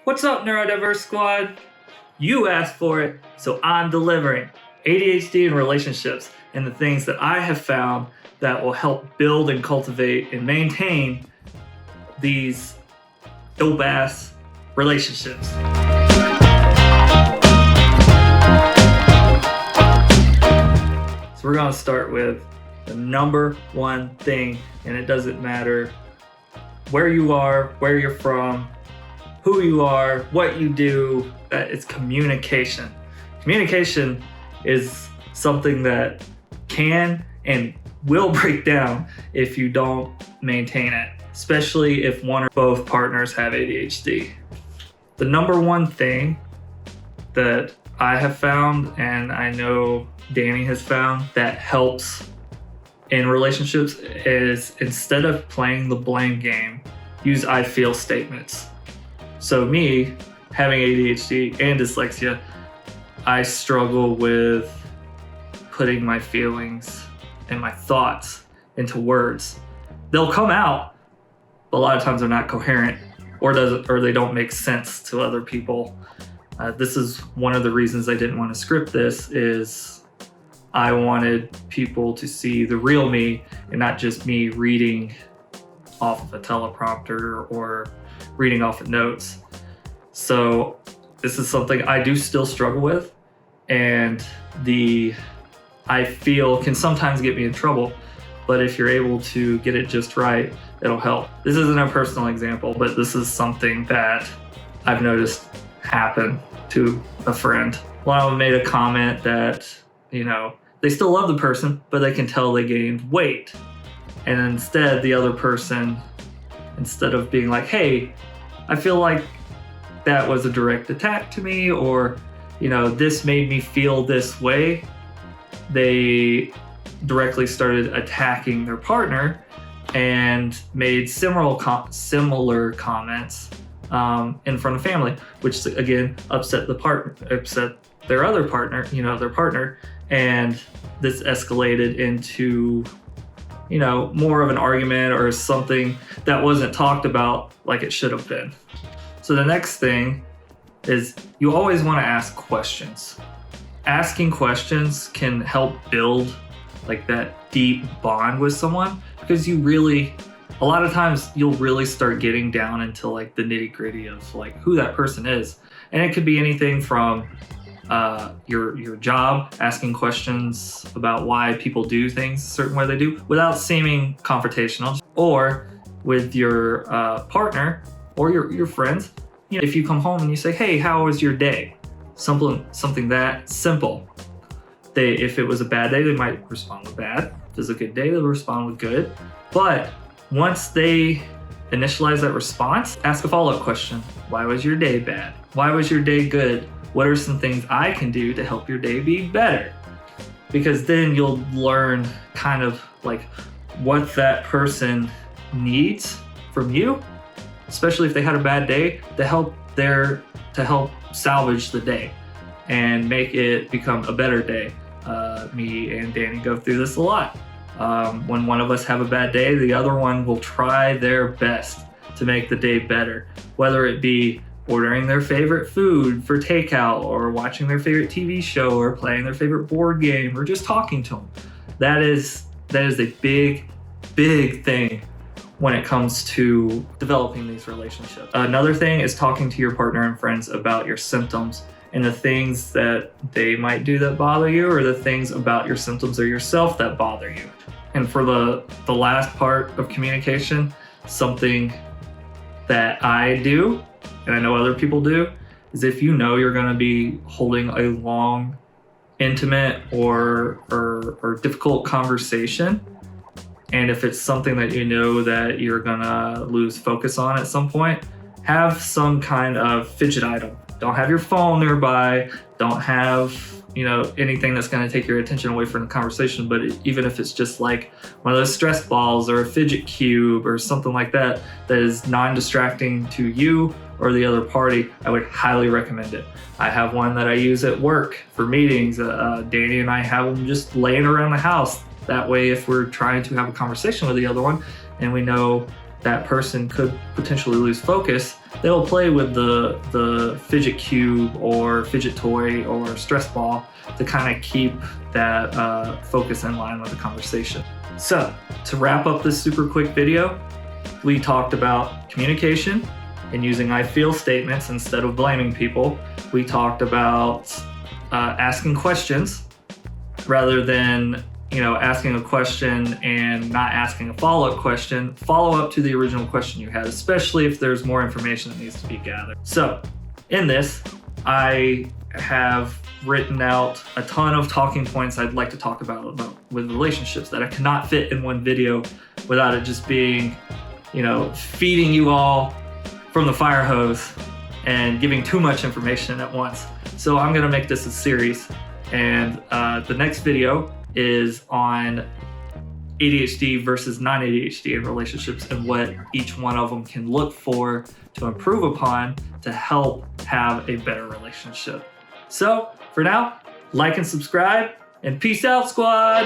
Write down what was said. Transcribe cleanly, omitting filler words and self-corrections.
What's up, Neurodiverse Squad? You asked for it, so I'm delivering. ADHD and relationships, and the things that I have found that will help build and cultivate and maintain these dope-ass relationships. So we're gonna start with the number one thing, and it doesn't matter where you are, where you're from, who you are, what you do, it's communication. Communication is something that can and will break down if you don't maintain it, especially if one or both partners have ADHD. The number one thing that I have found, and I know Dani has found, that helps in relationships is instead of playing the blame game, use I feel statements. So me, having ADHD and dyslexia, I struggle with putting my feelings and my thoughts into words. They'll come out, but a lot of times they're not coherent or they don't make sense to other people. This is one of the reasons I didn't want to script this, is I wanted people to see the real me and not just me reading off of a teleprompter or reading off of notes. So this is something I do still struggle with, and I feel can sometimes get me in trouble, but if you're able to get it just right, it'll help. This isn't a personal example, but this is something that I've noticed happen to a friend. One of them made a comment that, they still love the person, but they can tell they gained weight. And instead, the other person, instead of being like, hey, I feel like that was a direct attack to me, or, this made me feel this way, they directly started attacking their partner and made similar comments in front of family, which again upset their other partner, their partner, and this escalated into more of an argument or something that wasn't talked about like it should have been. So the next thing is you always want to ask questions. Asking questions can help build like that deep bond with someone, because a lot of times you'll really start getting down into like the nitty gritty of like who that person is. And it could be anything from your job, asking questions about why people do things a certain way they do without seeming confrontational, or with your partner or your friends. If you come home and you say, hey, how was your day? Something that simple. If it was a bad day, they might respond with bad. If it was a good day, they'll respond with good. But once they initialize that response, ask a follow-up question. Why was your day bad? Why was your day good? What are some things I can do to help your day be better? Because then you'll learn kind of like what that person needs from you, especially if they had a bad day, to help salvage the day and make it become a better day. Me and Dani go through this a lot. When one of us have a bad day, the other one will try their best to make the day better, whether it be ordering their favorite food for takeout, or watching their favorite TV show, or playing their favorite board game, or just talking to them. That is a big, big thing when it comes to developing these relationships. Another thing is talking to your partner and friends about your symptoms and the things that they might do that bother you, or the things about your symptoms or yourself that bother you. And for the last part of communication, something that I do, and I know other people do, is if you're going to be holding a long, intimate, or difficult conversation, and if it's something that that you're going to lose focus on at some point, have some kind of fidget item. Don't have your phone nearby. Don't have anything that's going to take your attention away from the conversation. But even if it's just like one of those stress balls or a fidget cube or something like that is non-distracting to you or the other party, I would highly recommend it. I have one that I use at work for meetings. Dani and I have them just laying around the house. That way, if we're trying to have a conversation with the other one and we know that person could potentially lose focus, they'll play with the fidget cube or fidget toy or stress ball to kind of keep that focus in line with the conversation. So to wrap up this super quick video, we talked about communication and using I feel statements instead of blaming people. We talked about asking questions rather than asking a question and not asking a follow-up question. Follow up to the original question you had, especially if there's more information that needs to be gathered. So in this, I have written out a ton of talking points I'd like to talk about with relationships that I cannot fit in one video without it just being, feeding you all from the fire hose and giving too much information at once. So I'm gonna make this a series, and the next video is on ADHD versus non-ADHD in relationships and what each one of them can look for to improve upon to help have a better relationship. So for now, like and subscribe, and peace out, squad.